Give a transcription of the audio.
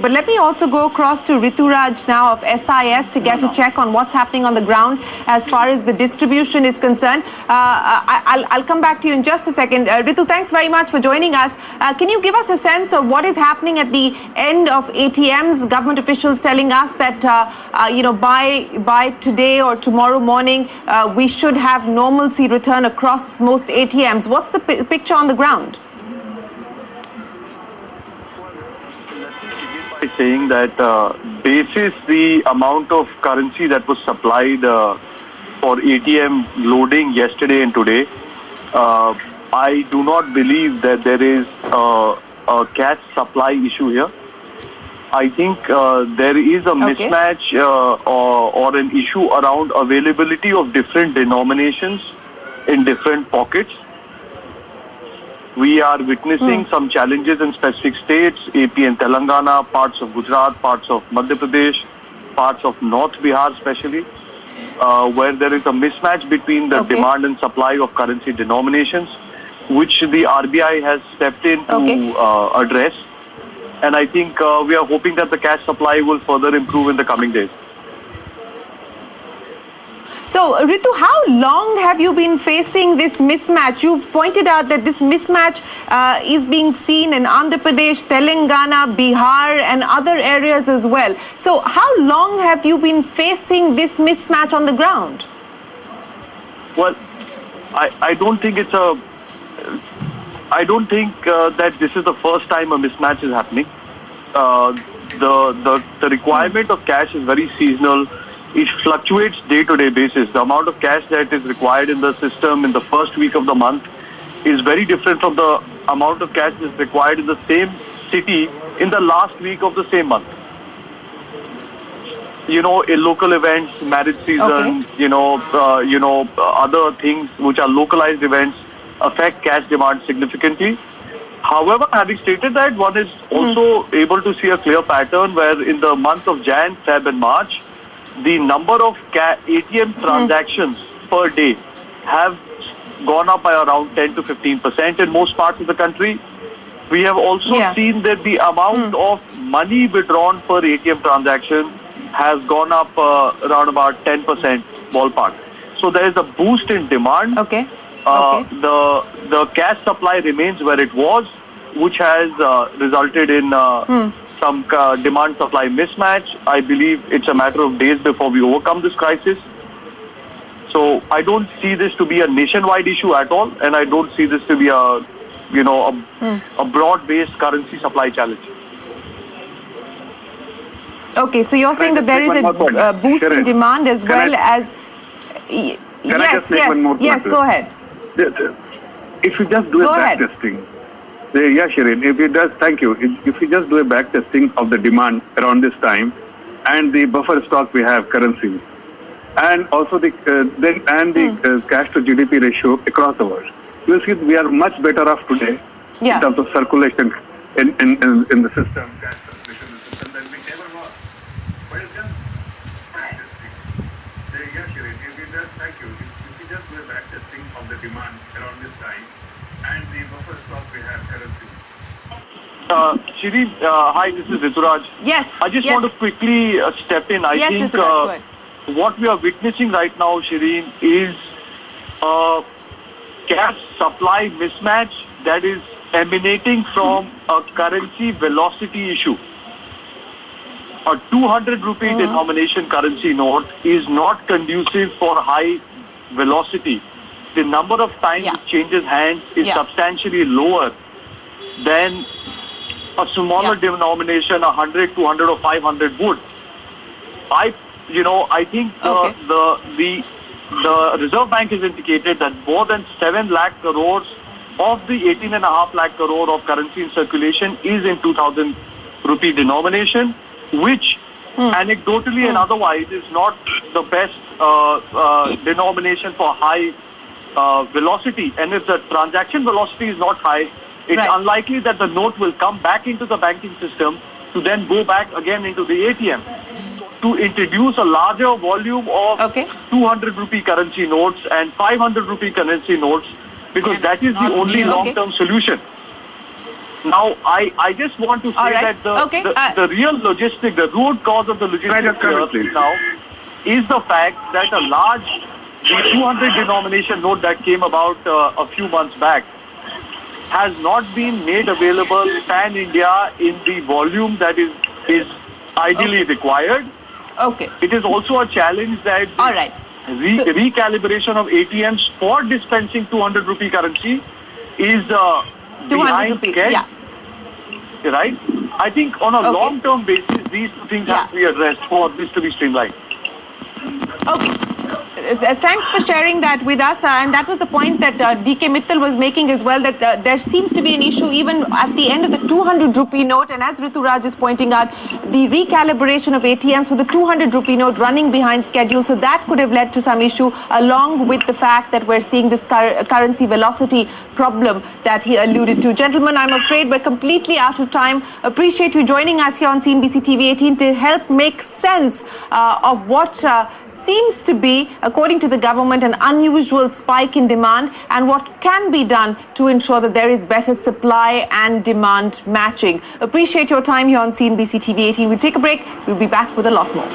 But let me also go across to Rituraj now of SIS to get a check on what's happening on the ground as far as the distribution is concerned. I'll come back to you in just a second. Ritu, thanks very much for joining us. Can you give us a sense of what is happening at the end of ATMs? Government officials telling us that by today or tomorrow morning we should have normalcy return across most ATMs. What's the picture on the ground? By saying that basis the amount of currency that was supplied for ATM loading yesterday and today, I do not believe that there is a cash supply issue here. I think there is a mismatch or an issue around availability of different denominations in different pockets. We are witnessing some challenges in specific states, AP and Telangana, parts of Gujarat, parts of Madhya Pradesh, parts of North Bihar especially, where there is a mismatch between the demand and supply of currency denominations, which the RBI has stepped in to address. And I think we are hoping that the cash supply will further improve in the coming days. So, Ritu, how long have you been facing this mismatch? You've pointed out that this mismatch is being seen in Andhra Pradesh, Telangana, Bihar and other areas as well. So, how long have you been facing this mismatch on the ground? Well, I don't think it's a... I don't think that this is the first time a mismatch is happening. The requirement of cash is very seasonal. It fluctuates day-to-day basis. The amount of cash that is required in the system in the first week of the month is very different from the amount of cash that is required in the same city in the last week of the same month. In local events, marriage season, other things which are localized events affect cash demand significantly. However, having stated that, one is also able to see a clear pattern where in the month of Jan, Feb and March, the number of ATM transactions per day have gone up by around 10 to 15% in most parts of the country. We have also seen that the amount of money withdrawn per ATM transaction has gone up around about 10% ballpark. So there is a boost in demand. The cash supply remains where it was, which has resulted in some demand-supply mismatch. I believe it's a matter of days before we overcome this crisis. So I don't see this to be a nationwide issue at all, and I don't see this to be a broad-based currency supply challenge. Okay, so you're saying that there is a boost in demand as well as... Yes, go ahead. If you just do a back testing, Shireen, thank you. If you just do a back testing of the demand around this time and the buffer stock we have currency, and also the cash to GDP ratio across the world, you see we are much better off today in terms of circulation in the system, cash circulation in the system than we ever were. But it's just back testing. Shireen, thank you. If you just do a back testing of the demand around this time and the buffer stock we have currency. Shireen, hi, this is Rituraj. Yes. I just want to quickly step in. I think what we are witnessing right now, Shireen, is a cash supply mismatch that is emanating from a currency velocity issue. A 200 rupee denomination currency note is not conducive for high velocity. The number of times it changes hands is substantially lower than a smaller denomination, 100, 200 or 500 would. I think the Reserve Bank has indicated that more than 7 lakh crores of the 18.5 lakh crore of currency in circulation is in 2000 rupee denomination, which anecdotally and otherwise is not the best denomination for high velocity. And if the transaction velocity is not high, it's unlikely that the note will come back into the banking system to then go back again into the ATM. To introduce a larger volume of 200 rupee currency notes and 500 rupee currency notes, because that is the only long-term solution. Now, I just want to say All right. that the real logistic, the root cause of the logistics here now is the fact that the 200 denomination note that came about a few months back has not been made available pan-India in the volume that is ideally required. Okay. It is also a challenge that All right. recalibration of ATMs for dispensing 200 rupee currency is 200 behind rupees, schedule. yeah. Right? I think on a long-term basis, these two things have to be addressed for this to be streamlined. Okay. Thanks for sharing that with us. And that was the point that DK Mittal was making as well, that there seems to be an issue even at the end of the 200 rupee note. And as Ritu Raj is pointing out, the recalibration of ATMs with the 200 rupee note running behind schedule. So that could have led to some issue, along with the fact that we're seeing this currency velocity problem that he alluded to. Gentlemen, I'm afraid we're completely out of time. Appreciate you joining us here on CNBC TV 18 to help make sense of what seems to be, according to the government, an unusual spike in demand, and what can be done to ensure that there is better supply and demand matching. Appreciate your time here on CNBC TV 18. We'll take a break. We'll be back with a lot more.